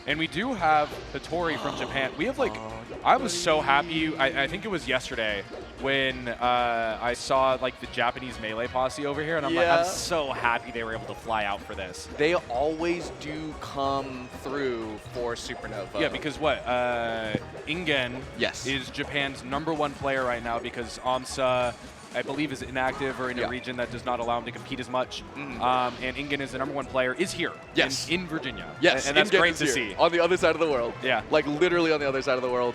And we do have Hitori from Japan. We have like, I was so happy. I think it was yesterday when I saw like the Japanese Melee posse over here, and I'm like, I'm so happy they were able to fly out for this. They always do come through for Supernova. Yeah, because what? Ingen Yes. is Japan's #1 player right now because AMSA, I believe, is inactive or in a region that does not allow him to compete as much. And Ingen is the #1 player, is here in Virginia. Yes, and that's Ingen great is to here, see. on the other side of the world. Yeah. Like literally on the other side of the world.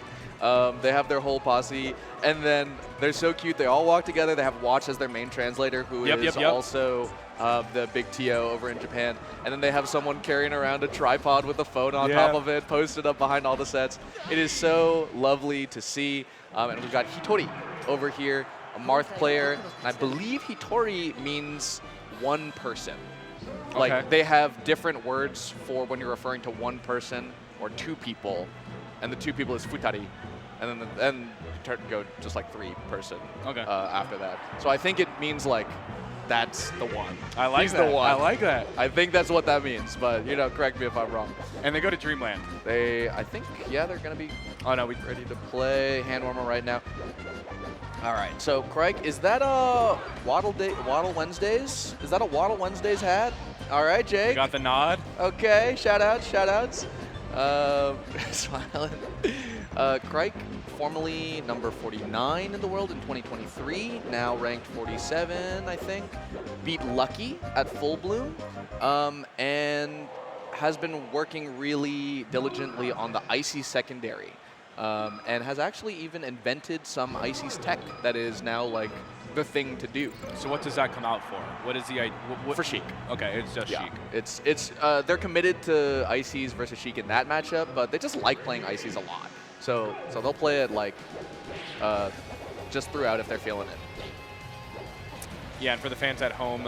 They have their whole posse, and then they're so cute. They all walk together. They have Watch as their main translator, who is also the big TO over in Japan. And then they have someone carrying around a tripod with a phone on top of it, posted up behind all the sets. It is so lovely to see. And we've got Hitori over here, a Marth player. And I believe Hitori means one person. Like, they have different words for when you're referring to one person or two people. And the two people is futari. And then go just like 3-person after that. So I think it means like, that's the one. I like He's that. the one. I like that. I think that's what that means, but you know, correct me if I'm wrong. And they go to Dreamland. I think, they're gonna be ready to play hand warmer right now. All right, so Khryke, is that a Waddle Wednesdays? Is that a Waddle Wednesdays hat? All right, Jake. We got the nod. Okay, shout outs. Smiling. Khryke, formerly number 49 in the world in 2023, now ranked 47, I think. Beat Lucky at Full Bloom, and has been working really diligently on the Icy secondary, and has actually even invented some Icy's tech that is now like the thing to do. So what does that come out for? What is the for Sheik? Okay, it's just Sheik. It's they're committed to Ices versus Sheik in that matchup, but they just like playing Ices a lot. So they'll play it like just throughout if they're feeling it. Yeah, and for the fans at home,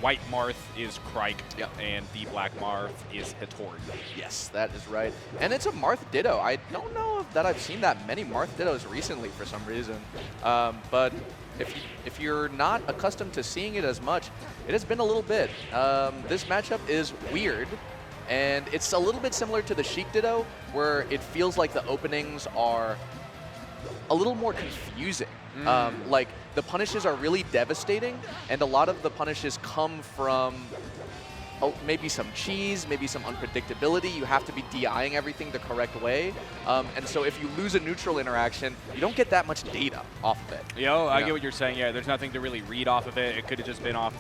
white Marth is Khryke, and the black Marth is Hitori. Yes, that is right. And it's a Marth Ditto. I don't know that I've seen that many Marth Dittos recently for some reason. But if you're not accustomed to seeing it as much, it has been a little bit. This matchup is weird. And it's a little bit similar to the Sheik Ditto, where it feels like the openings are a little more confusing. Like, the punishes are really devastating, and a lot of the punishes come from maybe some cheese, maybe some unpredictability. You have to be DIing everything the correct way. And so if you lose a neutral interaction, you don't get that much data off of it. I get what you're saying. Yeah, there's nothing to really read off of it. It could have just been off,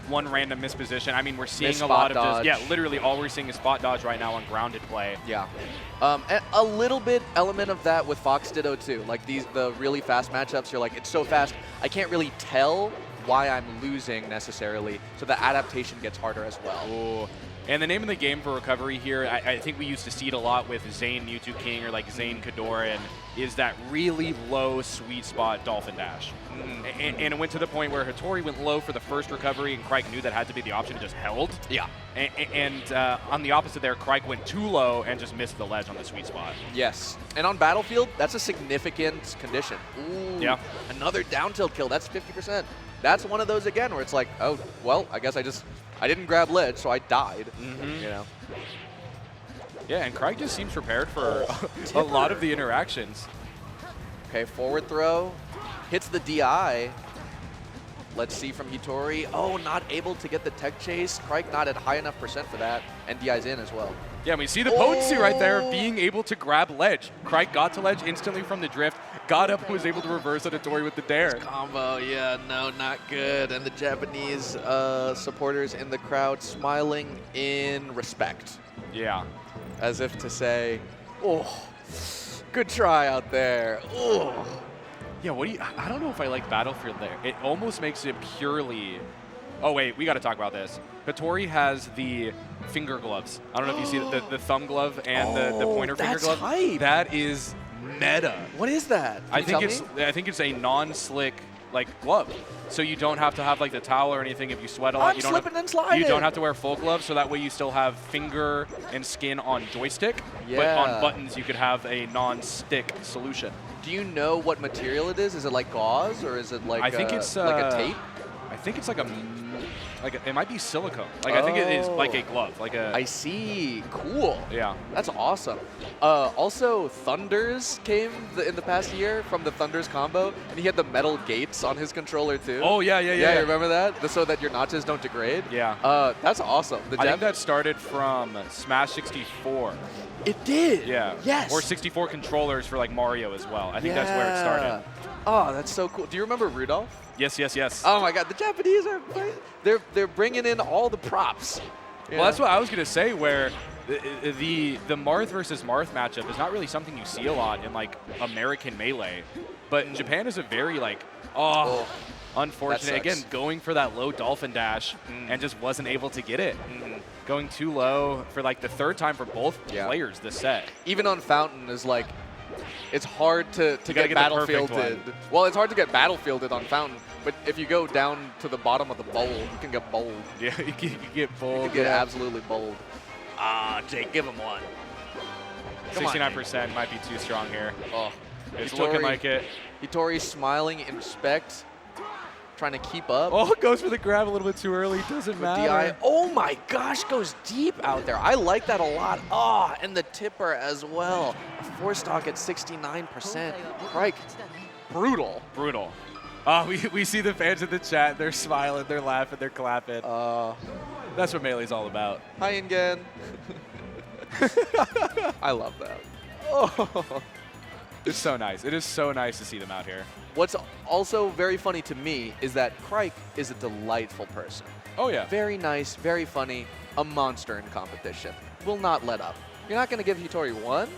one random misposition. I mean, we're seeing a lot of just, literally all we're seeing is spot dodge right now on grounded play. Yeah. And a little bit element of that with Fox Ditto too. Like the really fast matchups, you're like, it's so fast, I can't really tell why I'm losing necessarily, so the adaptation gets harder as well. Ooh. And the name of the game for recovery here, I think we used to see it a lot with Zane Mewtwo King or like Zane Kadoran, is that really low sweet spot Dolphin Dash. And it went to the point where Hitori went low for the first recovery, and Khryke knew that had to be the option and just held. Yeah. And on the opposite there, Khryke went too low and just missed the ledge on the sweet spot. Yes. And on Battlefield, that's a significant condition. Ooh, yeah. Another down tilt kill, that's 50%. That's one of those again where it's like, oh, well, I guess I didn't grab ledge, so I died. You know. Yeah, and Khryke just seems prepared for a lot of the interactions. Okay, forward throw, hits the DI. Let's see from Hitori. Oh, not able to get the tech chase. Khryke not at high enough percent for that, and DI's in as well. Yeah, we see the potency right there, being able to grab ledge. Khryke got to ledge instantly from the drift, got up, and was able to reverse it Hitori with the dare. This combo, yeah, no, not good. And the Japanese supporters in the crowd smiling in respect. Yeah. As if to say, oh, good try out there. Oh. Yeah, I don't know if I like Battlefield there. It almost makes it purely... Oh, wait, we got to talk about this. Hitori has the finger gloves. I don't know if you see the thumb glove and the pointer finger glove. Hype. That is meta. What is that? I think it's a non-slick glove. So you don't have to have like the towel or anything if you sweat a lot. You don't have to wear full gloves, so that way you still have finger and skin on joystick. Yeah. But on buttons you could have a non-stick solution. Do you know what material it is? Is it like gauze or is it like I think it's like a tape? I think it's like a it might be silicone. Like I think it is like a glove, like a. I see. Cool. Yeah. That's awesome. Also, Thunders came in the past year from the Thunders combo, and he had the metal gates on his controller too. Oh yeah. You remember that? So that your notches don't degrade. Yeah. That's awesome. I think that started from Smash 64. It did. Yeah. Yes. Or 64 controllers for like Mario as well. I think that's where it started. Oh, that's so cool. Do you remember Rudolph? Yes. Oh my God, the Japanese are they're bringing in all the props. Yeah. Well, that's what I was gonna say. Where the Marth versus Marth matchup is not really something you see a lot in like American Melee, but in Japan is a very like unfortunate. Again, going for that low dolphin dash and just wasn't able to get it. Going too low for like the third time for both players this set. Even on Fountain is like, it's hard to get battlefielded. Well, it's hard to get battlefielded on Fountain, but if you go down to the bottom of the bowl, you can get bowled. Yeah, you can get bowled. You can get absolutely bowled. Jake, give him one. 69% might be too strong here. Oh, it's looking like it. Hitori smiling in respect, trying to keep up. Oh, goes for the grab a little bit too early. Doesn't matter. DI. Oh my gosh, goes deep out there. I like that a lot. And the tipper as well. A 4-stock at 69%. Khryke, brutal. Brutal. We see the fans in the chat. They're smiling, they're laughing, they're clapping. That's what Melee's all about. Hi again. I love that. Oh. It's so nice. It is so nice to see them out here. What's also very funny to me is that Khryke is a delightful person. Oh, yeah. Very nice, very funny, a monster in competition. Will not let up. You're not going to give Hitori one?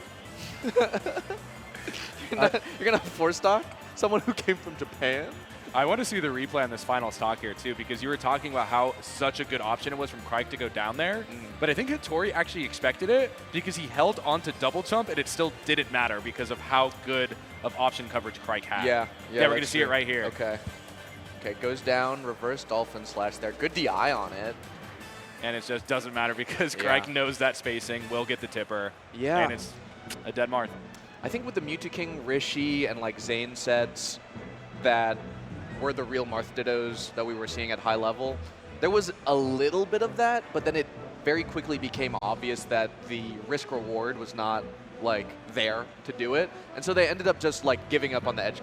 You're going to 4-stock someone who came from Japan? I want to see the replay on this final stock here, too, because you were talking about how such a good option it was from Khryke to go down there. But I think Hitori actually expected it because he held onto double jump, and it still didn't matter because of how good of option coverage Khryke had. Yeah, we're going to see it right here. Okay, goes down, reverse dolphin slash there. Good DI on it. And it just doesn't matter because Khryke knows that spacing, will get the tipper. Yeah. And it's a dead Marth. I think with the Mewtwo King, Rishi, and like Zane sets that were the real Marth Dittos that we were seeing at high level, there was a little bit of that, but then it very quickly became obvious that the risk reward was not like there to do it. And so they ended up just like giving up on the edge